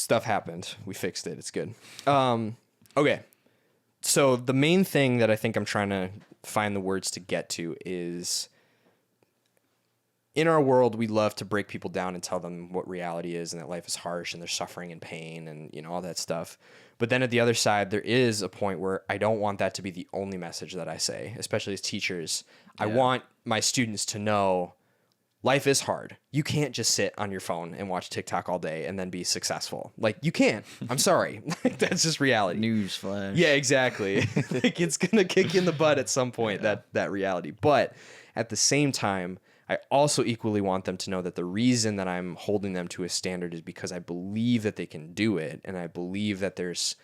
stuff happened. We fixed it. It's good. Okay. So the main thing that I think I'm trying to find the words to get to is, in our world, we love to break people down and tell them what reality is and that life is harsh and there's suffering and pain and, you know, all that stuff. But then at the other side, there is a point where I don't want that to be the only message that I say, especially as teachers. Yeah. I want my students to know life is hard. You can't just sit on your phone and watch TikTok all day and then be successful. Like, you can't. I'm sorry. Like, that's just reality. Newsflash. Yeah, exactly. Like, it's going to kick you in the butt at some point, that reality. But at the same time, I also equally want them to know that the reason that I'm holding them to a standard is because I believe that they can do it. And I believe that there's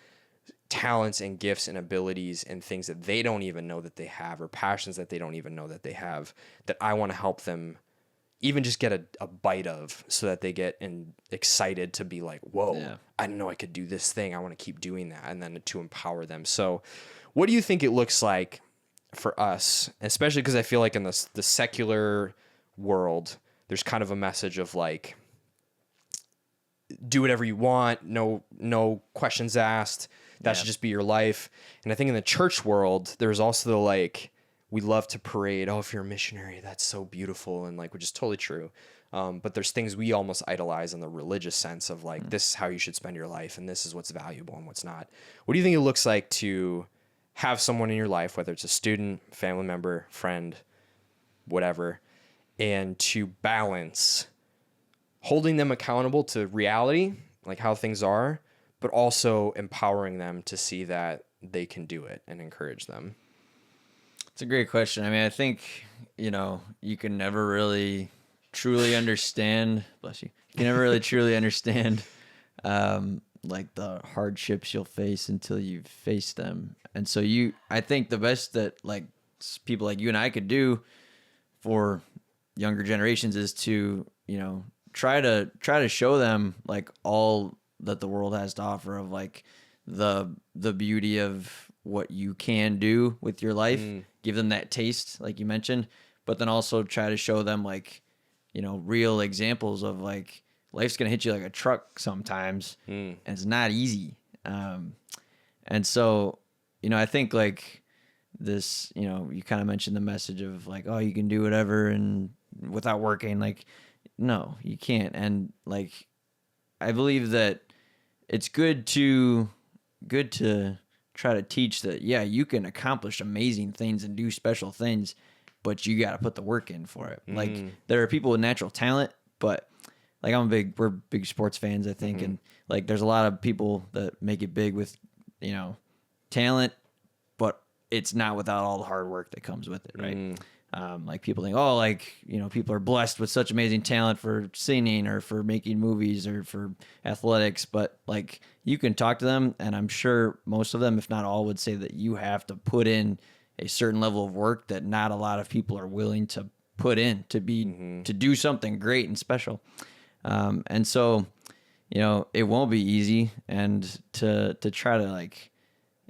talents and gifts and abilities and things that they don't even know that they have, or passions that they don't even know that they have, that I want to help them even just get a bite of, so that they get excited to be like, whoa, I didn't know I could do this thing. I want to keep doing that. And then to empower them. So what do you think it looks like for us, especially because I feel like in the secular world, there's kind of a message of like, do whatever you want, no questions asked, that should just be your life. And I think in the church world, there's also the like, we love to parade, oh, if you're a missionary, that's so beautiful, and like, which is totally true. But there's things we almost idolize in the religious sense of like, this is how you should spend your life, and this is what's valuable and what's not. What do you think it looks like to have someone in your life, whether it's a student, family member, friend, whatever, and to balance holding them accountable to reality, like how things are, but also empowering them to see that they can do it and encourage them? It's a great question. I mean, I think, you know, you can never really truly understand, bless you, you can never really truly understand like the hardships you'll face until you've faced them. And so I think the best that like people like you and I could do for younger generations is to, you know, try to show them like all that the world has to offer of like the beauty of what you can do with your life, give them that taste, like you mentioned, but then also try to show them like, you know, real examples of like, life's going to hit you like a truck sometimes, and it's not easy. And so, you know, I think like this, you know, you kind of mentioned the message of like, oh, you can do whatever and without working. Like, no, you can't. And like, I believe that it's good to try to teach that, yeah, you can accomplish amazing things and do special things, but you got to put the work in for it. Like, there are people with natural talent, but like we're big sports fans, I think. And like, there's a lot of people that make it big with, you know, talent, but it's not without all the hard work that comes with it. Right. Like people think, oh, like, you know, people are blessed with such amazing talent for singing or for making movies or for athletics, but like, you can talk to them, and I'm sure most of them, if not all, would say that you have to put in a certain level of work that not a lot of people are willing to put in to do something great and special. And so, you know, it won't be easy, and to try to like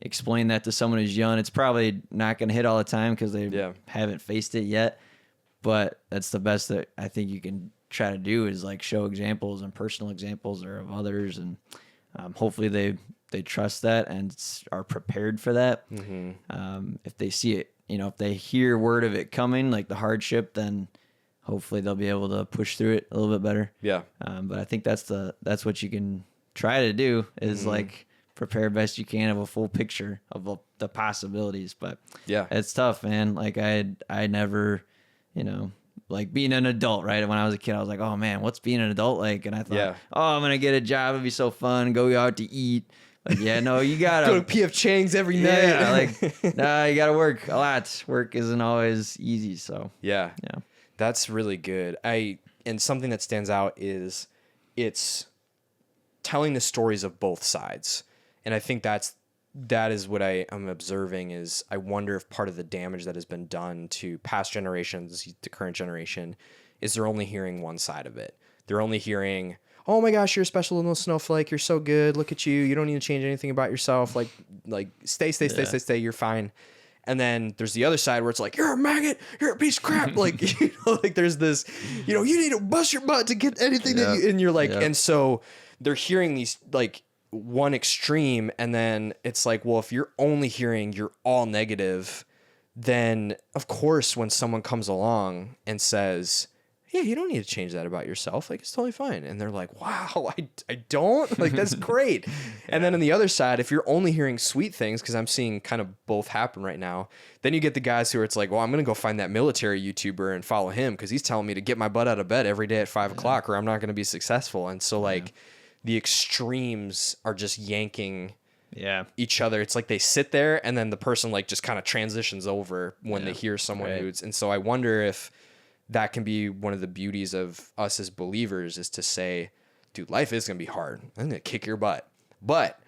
explain that to someone who's young, it's probably not going to hit all the time because they haven't faced it yet. But that's the best that I think you can try to do, is like show examples and personal examples or of others, and hopefully they trust that and are prepared for that. If they see it, you know, if they hear word of it coming, like the hardship, then hopefully they'll be able to push through it a little bit better. Yeah. But I think that's what you can try to do, is like prepare best you can, of a full picture of the possibilities. But yeah, it's tough, man. Like I never, you know, like being an adult, right? When I was a kid, I was like, oh man, what's being an adult like? And I thought, oh, I'm going to get a job. It'd be so fun. Go out to eat. Like, yeah, no, you got to go to P.F. Chang's every night. Yeah, like, nah, you got to work a lot. Work isn't always easy. So yeah, that's really good. And something that stands out is it's telling the stories of both sides. And I think that is what I am observing, is I wonder if part of the damage that has been done to past generations, the current generation, is they're only hearing one side of it. They're only hearing, oh my gosh, you're a special little snowflake. You're so good. Look at you. You don't need to change anything about yourself. Like stay, you're fine. And then there's the other side where it's like, you're a maggot, you're a piece of crap. Like, you know, like there's this, you know, you need to bust your butt to get anything and you're like, and so they're hearing these like one extreme, and then it's like, well, if you're only hearing you're all negative, then of course when someone comes along and says, yeah, you don't need to change that about yourself, like it's totally fine, and they're like, wow, I don't, like that's great. And then on the other side, if you're only hearing sweet things, because I'm seeing kind of both happen right now, then you get the guys who are, it's like, well, I'm gonna go find that military YouTuber and follow him because he's telling me to get my butt out of bed every day at 5 o'clock or I'm not gonna be successful. And so like the extremes are just yanking each other. It's like they sit there and then the person like just kind of transitions over when they hear someone who's, and so I wonder if that can be one of the beauties of us as believers, is to say, dude, life is going to be hard. I'm going to kick your butt. But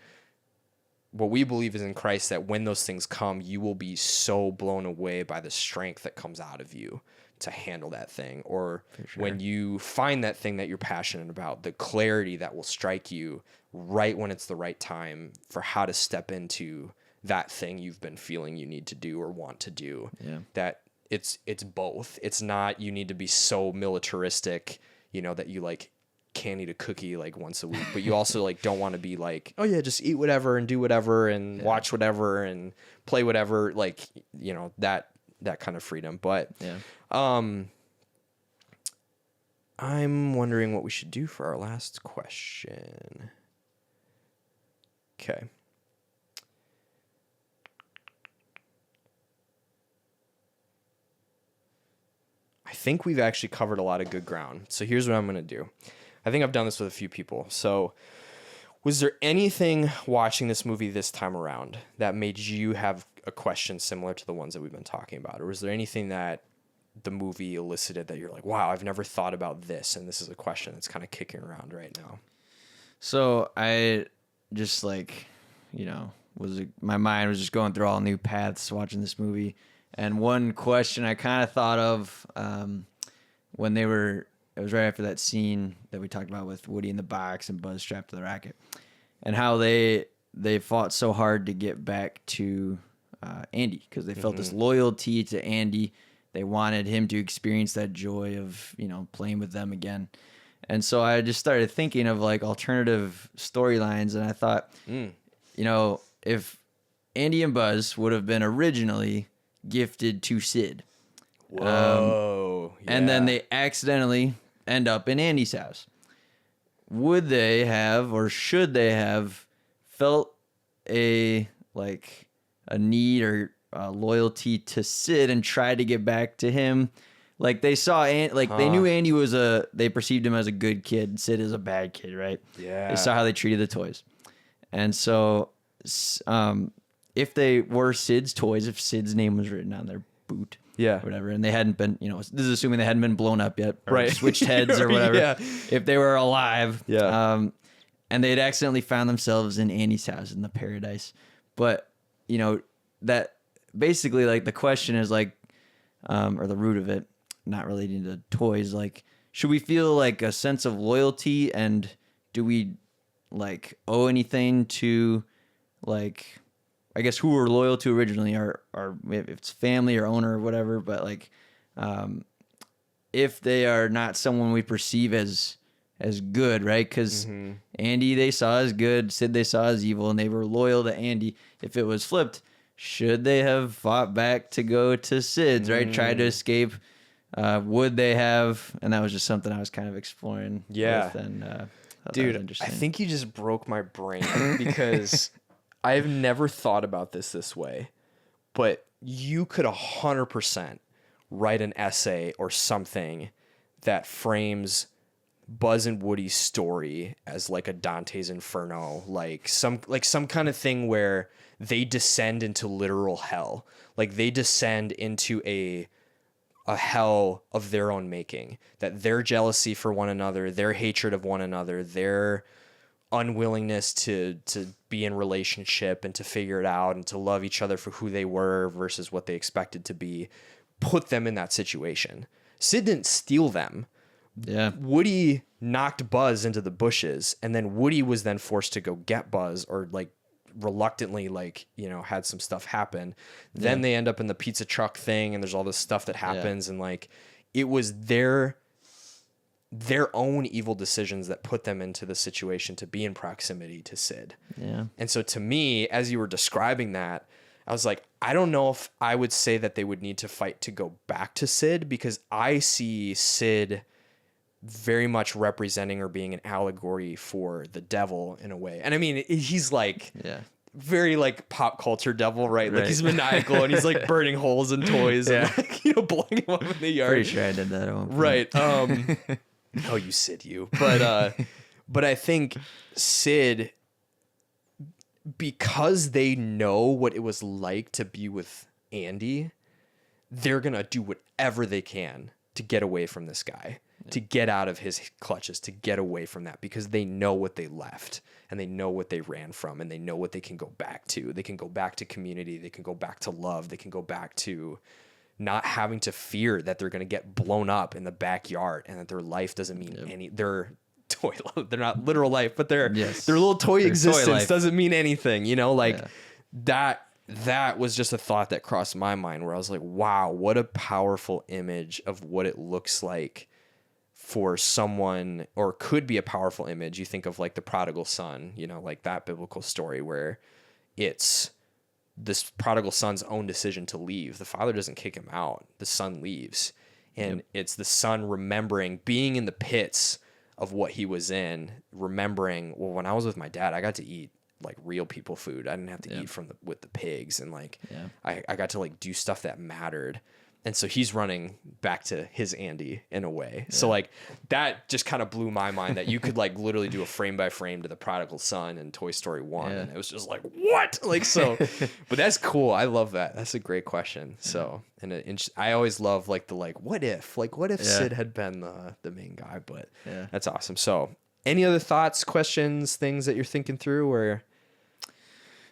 what we believe is in Christ, that when those things come, you will be so blown away by the strength that comes out of you to handle that thing. Or when you find that thing that you're passionate about, the clarity that will strike you right when it's the right time for how to step into that thing you've been feeling you need to do or want to do. That it's both. It's not, you need to be so militaristic, you know, that you like can't eat a cookie like once a week, but you also like don't want to be like, oh yeah, just eat whatever and do whatever and watch whatever and play whatever, like, you know, that kind of freedom. But I'm wondering what we should do for our last question. Okay. I think we've actually covered a lot of good ground. So here's what I'm going to do. I think I've done this with a few people. So was there anything watching this movie this time around that made you have a question similar to the ones that we've been talking about? Or was there anything that the movie elicited that you're like, wow, I've never thought about this, and this is a question that's kind of kicking around right now? So I just like, my mind was just going through all new paths watching this movie. And one question I kind of thought of when it was right after that scene that we talked about with Woody in the box and Buzz strapped to the racket, and how they fought so hard to get back to Andy, because they felt this loyalty to Andy. They wanted him to experience that joy of, playing with them again. And so I just started thinking of like alternative storylines, and I thought, if Andy and Buzz would have been originally gifted to Sid. Whoa. And then they accidentally end up in Andy's house. Would they have, or should they have, felt a need or loyalty to Sid and tried to get back to him? Like they saw, they knew Andy they perceived him as a good kid. Sid is a bad kid, right? Yeah. They saw how they treated the toys. And so, if they were Sid's toys, if Sid's name was written on their boot, whatever, and they hadn't been, this is assuming they hadn't been blown up yet, or right? Switched heads or whatever. If they were alive, and they had accidentally found themselves in Andy's house in the paradise, but that basically like the question is like, or the root of it, not relating to toys, like should we feel like a sense of loyalty, and do we like owe anything to like, I guess who we're loyal to originally, or if it's family or owner or whatever, but like, if they are not someone we perceive as good, right? Because Andy they saw as good, Sid they saw as evil, and they were loyal to Andy. If it was flipped, should they have fought back to go to Sid's, right? Tried to escape. Would they have? And that was just something I was kind of exploring. Yeah. With, and dude, I think you just broke my brain because I've never thought about this way, but you could 100% write an essay or something that frames Buzz and Woody's story as like a Dante's Inferno, like some kind of thing where they descend into literal hell. Like they descend into a hell of their own making, that their jealousy for one another, their hatred of one another, their unwillingness to be in relationship and to figure it out and to love each other for who they were versus what they expected to be, put them in that situation. Sid didn't steal them. Yeah. Woody knocked Buzz into the bushes, and then Woody was then forced to go get Buzz, or like reluctantly, like, had some stuff happen. Then they end up in the pizza truck thing, and there's all this stuff that happens, and like it was their their own evil decisions that put them into the situation to be in proximity to Sid. Yeah. And so to me, as you were describing that, I was like, I don't know if I would say that they would need to fight to go back to Sid, because I see Sid very much representing or being an allegory for the devil in a way. And I mean, he's like very like pop culture devil, right? Like he's maniacal and he's like burning holes in toys and like, you know, blowing them up in the yard. Pretty sure I did that at one point. Right. Oh, you Sid, you. But I think Sid, because they know what it was like to be with Andy, they're going to do whatever they can to get away from this guy, to get out of his clutches, to get away from that, because they know what they left and they know what they ran from and they know what they can go back to. They can go back to community. They can go back to love. They can go back to not having to fear that they're going to get blown up in the backyard and that their life doesn't mean any, their toy, they're not literal life, but their little toy existence doesn't mean anything, you know, like that was just a thought that crossed my mind where I was like, wow, what a powerful image of what it looks like for someone, or could be a powerful image. You think of like the prodigal son, you know, like that biblical story where it's this prodigal son's own decision to leave. The father doesn't kick him out. The son leaves. And it's the son remembering being in the pits of what he was in, remembering, well, when I was with my dad, I got to eat like real people food. I didn't have to eat with the pigs. And like, I got to like do stuff that mattered. And so he's running back to his Andy in a way. Yeah. So like that just kind of blew my mind that you could like literally do a frame by frame to the prodigal son in Toy Story 1. And it was just like, what? Like, so, but that's cool. I love that. That's a great question. So, and I always love like what if Sid had been the main guy, but that's awesome. So any other thoughts, questions, things that you're thinking through, or?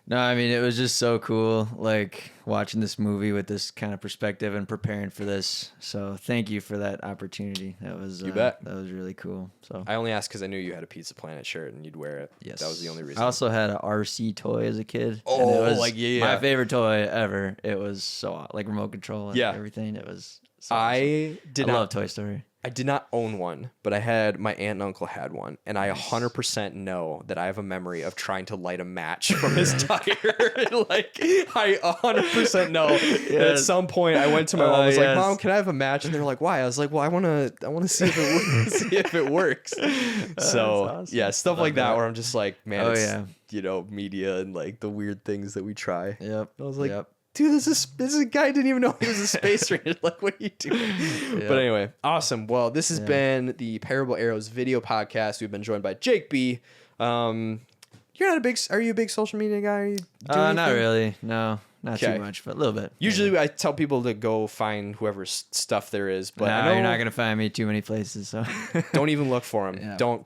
No, I mean, it was just so cool, like, watching this movie with this kind of perspective and preparing for this. So thank you for that opportunity. That was you bet. That was really cool. So I only asked because I knew you had a Pizza Planet shirt and you'd wear it. Yes. That was the only reason. I also had an RC toy as a kid. Oh, and it was like, my favorite toy ever. It was so, like, remote control and everything. It was so awesome. I love Toy Story. I did not own one, but I had, my aunt and uncle had one, and I 100% know that I have a memory of trying to light a match from his tire. Like, I 100% know that at some point I went to my mom, I was like, Mom, can I have a match? And they're like, why? I was like, well, I want to see if it works. So awesome. Stuff like that where I'm just like, man, it's, you know, media and like the weird things that we try. Yep. I was like, dude, this is a guy didn't even know he was a space ranger. Like, what are you doing? But anyway, awesome. Well, this has been the Parable Arrows video podcast. We've been joined by Jake B. Are you a big social media guy? Are you doing not really. No, not too much, but a little bit. Usually I tell people to go find whoever's stuff there is, but I know you're not going to find me too many places. So don't even look for them. Yeah. Don't.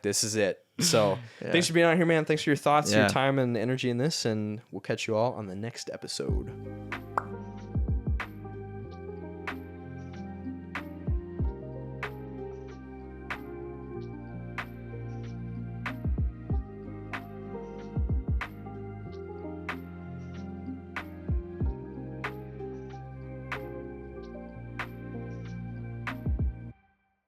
This is it. So thanks for being on here, man. Thanks for your thoughts, your time, and energy in this, and we'll catch you all on the next episode.